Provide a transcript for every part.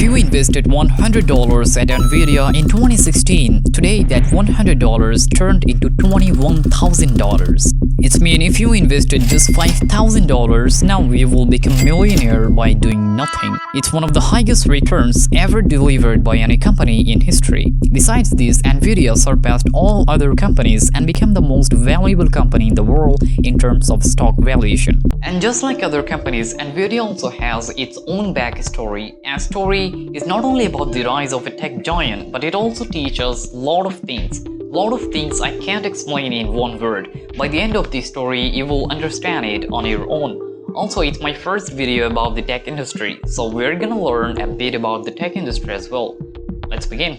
you invested $100 at Nvidia in 2016, today that $100 turned into $21,000. It means if you invested just $5,000, now you will become a millionaire by doing nothing. It's one of the highest returns ever delivered by any company in history. Besides this, Nvidia surpassed all other companies and became the most valuable company in the world in terms of stock valuation. And just like other companies, Nvidia also has its own backstory. A story is not only about the rise of a tech giant, but it also teaches us a lot of things. Lot of things I can't explain in one word. By the end of this story, you will understand it on your own. Also, it's my first video about the tech industry, so we're gonna learn a bit about the tech industry as well. Let's begin.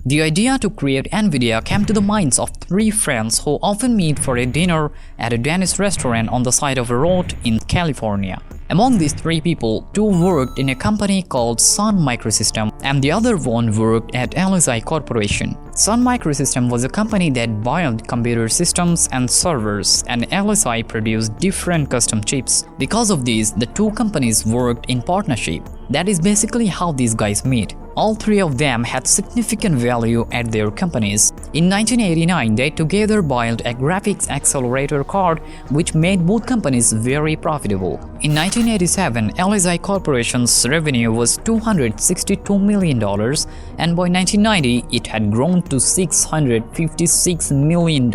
The idea to create Nvidia came to the minds of three friends who often meet for a dinner at a Danish restaurant on the side of a road in California. Among these three people, two worked in a company called Sun Microsystem and the other one worked at LSI Corporation. Sun Microsystem was a company that built computer systems and servers, and LSI produced different custom chips. Because of this, the two companies worked in partnership. That is basically how these guys meet. All three of them had significant value at their companies. In 1989, they together built a graphics accelerator card which made both companies very profitable. In 1987, LSI Corporation's revenue was $262 million, and by 1990, it had grown to $656 million.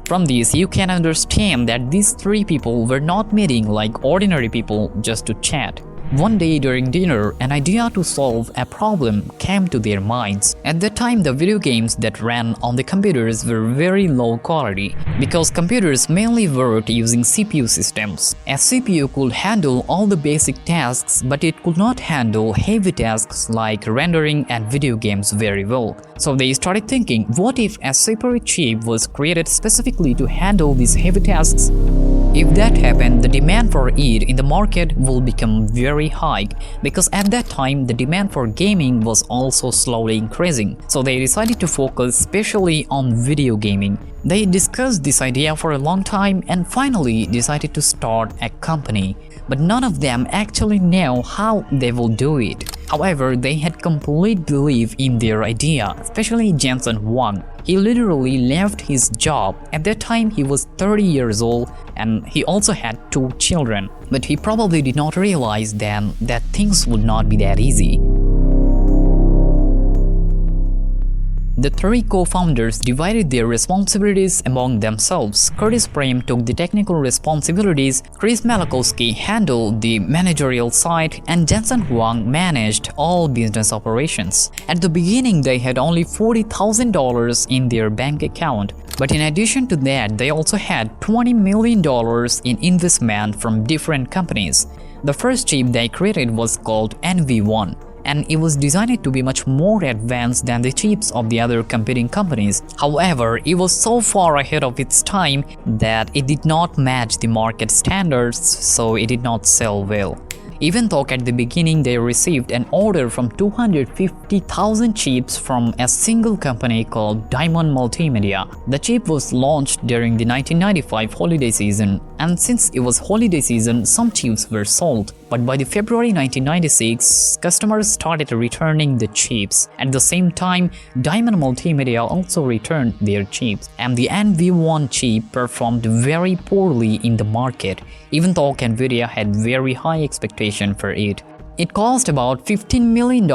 From this, you can understand that these three people were not meeting like ordinary people just to chat. One day during dinner, an idea to solve a problem came to their minds. At that time, the video games that ran on the computers were very low quality because computers mainly worked using CPU systems. A CPU could handle all the basic tasks, but it could not handle heavy tasks like rendering and video games very well. So they started thinking, what if a separate chip was created specifically to handle these heavy tasks? If that happened, the demand for it in the market will become very high because at that time the demand for gaming was also slowly increasing. So they decided to focus especially on video gaming. They discussed this idea for a long time and finally decided to start a company. But none of them actually knew how they will do it. However, they had complete belief in their idea, especially Jensen Huang. He literally left his job. At that time, he was 30 years old and he also had two children. But he probably did not realize then that things would not be that easy. The three co-founders divided their responsibilities among themselves. Curtis Prem took the technical responsibilities, Chris Malachowski handled the managerial side, and Jensen Huang managed all business operations. At the beginning, they had only $40,000 in their bank account. But in addition to that, they also had $20 million in investment from different companies. The first chip they created was called NV1. And it was designed to be much more advanced than the chips of the other competing companies. However, it was so far ahead of its time that it did not match the market standards, so it did not sell well. Even though at the beginning they received an order from 250,000 chips from a single company called Diamond Multimedia. The chip was launched during the 1995 holiday season, and since it was holiday season, some chips were sold. But by the February 1996, customers started returning the chips. At the same time, Diamond Multimedia also returned their chips, and the NV1 chip performed very poorly in the market, even though Nvidia had very high expectation for it. It cost about $15 million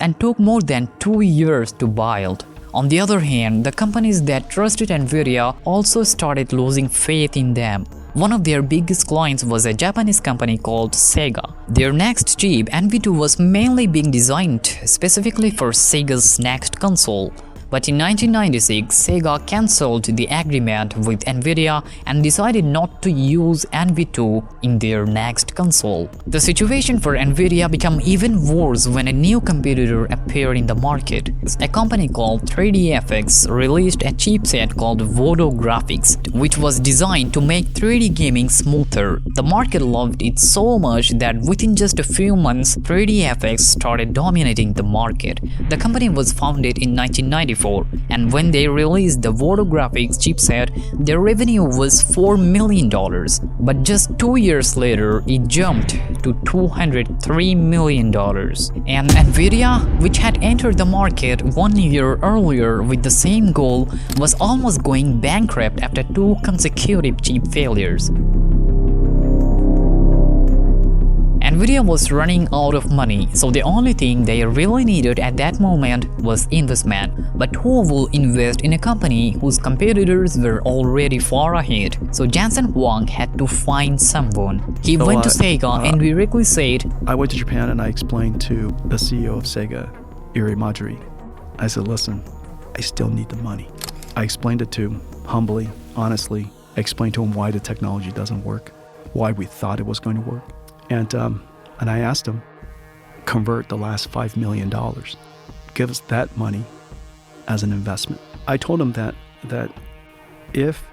and took more than 2 years to build. On the other hand, the companies that trusted Nvidia also started losing faith in them. One of their biggest clients was a Japanese company called Sega. Their next chip, NV2, was mainly being designed specifically for Sega's next console. But in 1996, Sega cancelled the agreement with Nvidia and decided not to use NV2 in their next console. The situation for Nvidia became even worse when a new competitor appeared in the market. A company called 3DFX released a chipset called Voodoo Graphics, which was designed to make 3D gaming smoother. The market loved it so much that within just a few months, 3DFX started dominating the market. The company was founded in 1995 before, and when they released the photographics chipset, their revenue was $4 million. But just 2 years later, it jumped to $203 million. And Nvidia, which had entered the market 1 year earlier with the same goal, was almost going bankrupt after 2 consecutive chip failures. Nvidia was running out of money, so the only thing they really needed at that moment was investment. But who will invest in a company whose competitors were already far ahead? So Jensen Huang had to find someone. He went to Sega and directly said, I went to Japan and I explained to the CEO of Sega, Iri Majiri. I said, listen, I still need the money. I explained it to him humbly, honestly. I explained to him why the technology doesn't work, why we thought it was going to work. And I asked him, convert the last $5 million. Give us that money as an investment. I told him that if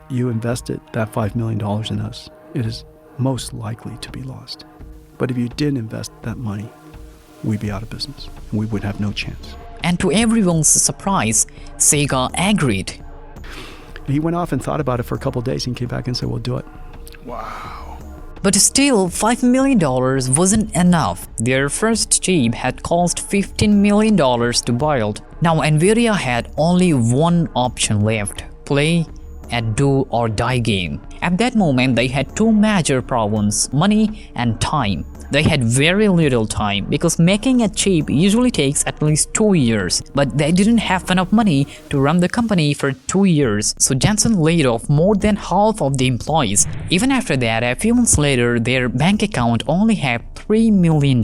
you invested that $5 million in us, it is most likely to be lost. But if you didn't invest that money, we'd be out of business. We would have no chance. And to everyone's surprise, Sega agreed. He went off and thought about it for a couple of days and came back and said, well, do it. Wow. But still, $5 million wasn't enough. Their first chip had cost $15 million to build. Now Nvidia had only one option left: play a do or die game. At that moment, they had 2 major problems: money and time. They had very little time because making a chip usually takes at least 2 years, but they didn't have enough money to run the company for 2 years, so Jensen laid off more than half of the employees. Even after that, a few months later, their bank account only had $3 million,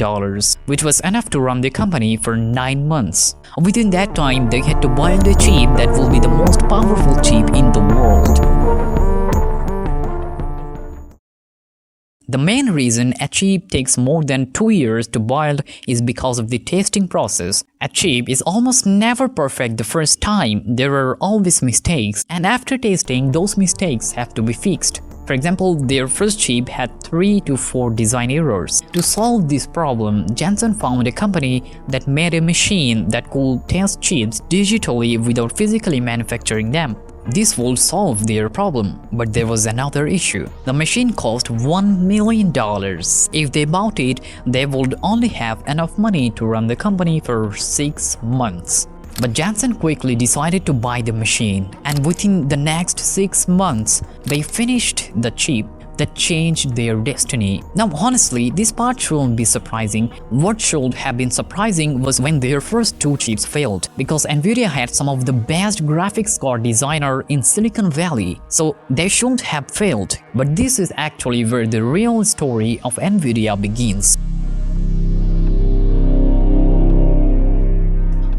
which was enough to run the company for 9 months. Within that time, they had to build a chip that will be the most powerful chip in the world. The main reason a chip takes more than 2 years to build is because of the testing process. A chip is almost never perfect the first time. There are always mistakes, and after testing, those mistakes have to be fixed. For example, their first chip had 3 to 4 design errors. To solve this problem, Jensen found a company that made a machine that could test chips digitally without physically manufacturing them. This would solve their problem, but there was another issue. The machine cost $1 million. If they bought it, they would only have enough money to run the company for 6 months. But Jensen quickly decided to buy the machine, and within the next 6 months, they finished the chip that changed their destiny. Now honestly, this part shouldn't be surprising. What should have been surprising was when their first 2 chips failed, because Nvidia had some of the best graphics card designer in Silicon Valley, so they shouldn't have failed. But this is actually where the real story of Nvidia begins.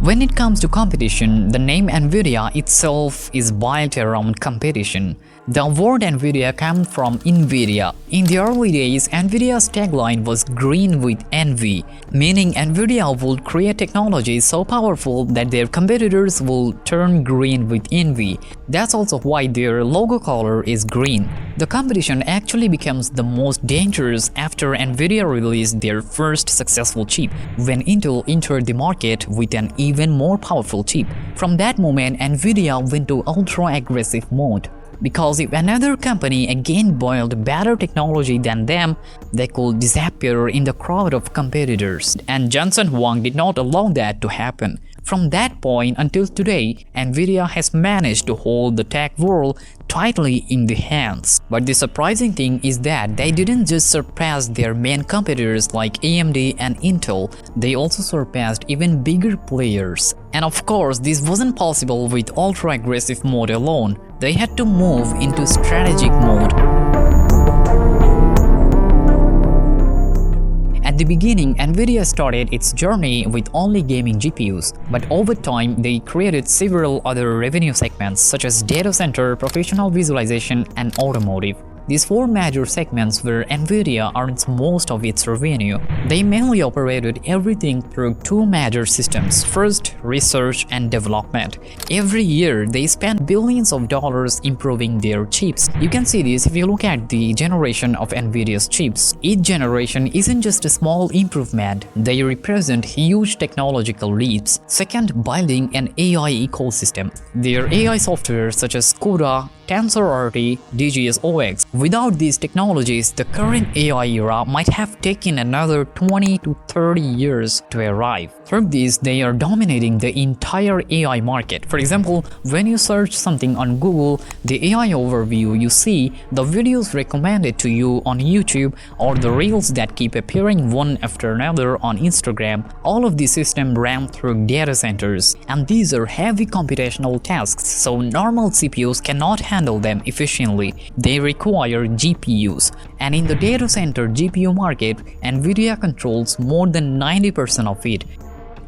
When it comes to competition, the name Nvidia itself is built around competition. The word Nvidia came from Nvidia. In the early days, Nvidia's tagline was green with envy, meaning Nvidia would create technology so powerful that their competitors will turn green with envy. That's also why their logo color is green. The competition actually becomes the most dangerous after Nvidia released their first successful chip, when Intel entered the market with an even more powerful chip. From that moment, Nvidia went to ultra-aggressive mode. Because if another company again built better technology than them, they could disappear in the crowd of competitors. And Jensen Huang did not allow that to happen. From that point until today, Nvidia has managed to hold the tech world tightly in the hands. But the surprising thing is that they didn't just surpass their main competitors like AMD and Intel, they also surpassed even bigger players. And of course, this wasn't possible with ultra-aggressive mode alone. They had to move into strategic mode. At the beginning, Nvidia started its journey with only gaming GPUs, but over time they created several other revenue segments such as data center, professional visualization, and automotive. these four major segments where Nvidia earns most of its revenue. They mainly operated everything through two major systems. First, research and development. Every year, they spend billions of dollars improving their chips. You can see this if you look at the generation of Nvidia's chips. Each generation isn't just a small improvement, they represent huge technological leaps. Second, building an AI ecosystem. Their AI software such as CUDA, TensorRT, DGX-OX. Without these technologies, the current AI era might have taken another 20 to 30 years to arrive. Through this, they are dominating the entire AI market. For example, when you search something on Google, the AI overview you see, the videos recommended to you on YouTube, or the reels that keep appearing one after another on Instagram, all of these systems ran through data centers. And these are heavy computational tasks, so normal CPUs cannot handle them efficiently. They require GPUs. And in the data center GPU market, Nvidia controls more than 90% of it.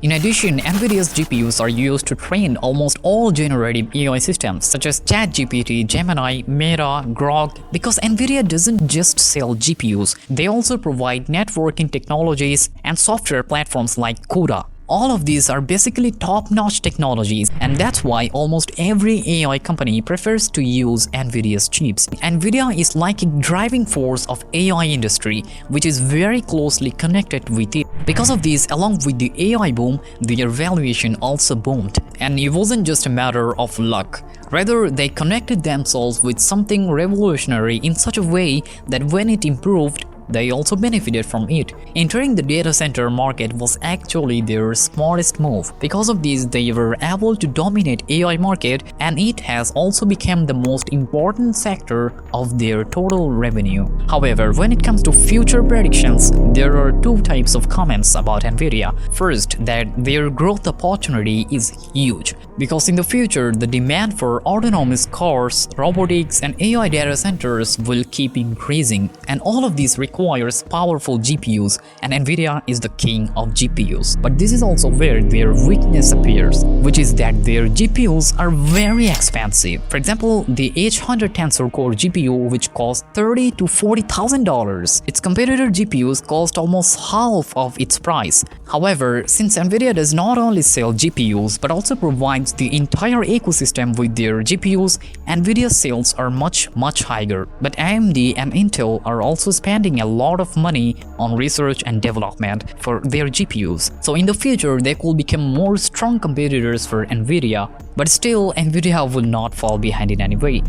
In addition, Nvidia's GPUs are used to train almost all generative AI systems such as ChatGPT, Gemini, Meta, Grok. Because Nvidia doesn't just sell GPUs, they also provide networking technologies and software platforms like CUDA. All of these are basically top-notch technologies, and that's why almost every AI company prefers to use Nvidia's chips. Nvidia is like a driving force of AI industry, which is very closely connected with it. Because of this, along with the AI boom, their valuation also boomed. And it wasn't just a matter of luck. Rather, they connected themselves with something revolutionary in such a way that when it improved, they also benefited from it. Entering the data center market was actually their smartest move. Because of this, they were able to dominate AI market, and it has also become the most important sector of their total revenue. However, when it comes to future predictions, there are two types of comments about Nvidia. First, that their growth opportunity is huge, because in the future, the demand for autonomous cars, robotics, and AI data centers will keep increasing, and all of these requires powerful GPUs, and Nvidia is the king of GPUs. But this is also where their weakness appears, which is that their GPUs are very expensive. For example, the H100 Tensor Core GPU, which costs $30,000 to $40,000. Its competitor GPUs cost almost half of its price. However, since Nvidia does not only sell GPUs but also provides the entire ecosystem with their GPUs, Nvidia's sales are much higher. But AMD and Intel are also spending a lot of money on research and development for their GPUs. So in the future, they could become more strong competitors for Nvidia. But still, Nvidia will not fall behind in any way.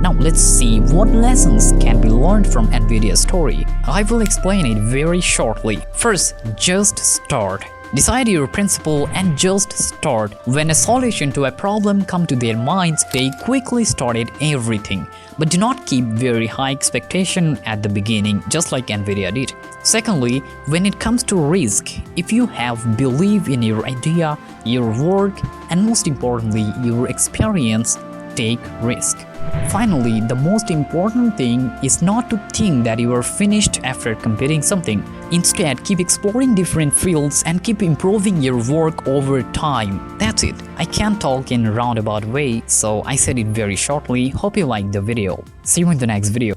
Now let's see what lessons can be learned from Nvidia's story. I will explain it very shortly. First, just start. Decide your principle and just start. When a solution to a problem comes to their minds, they quickly started everything. But do not keep very high expectation at the beginning, just like Nvidia did. Secondly, when it comes to risk, if you have belief in your idea, your work, and most importantly, your experience, take risk. Finally, the most important thing is not to think that you are finished after completing something. Instead, keep exploring different fields and keep improving your work over time. That's it. I can't talk in a roundabout way, so I said it very shortly. Hope you liked the video. See you in the next video.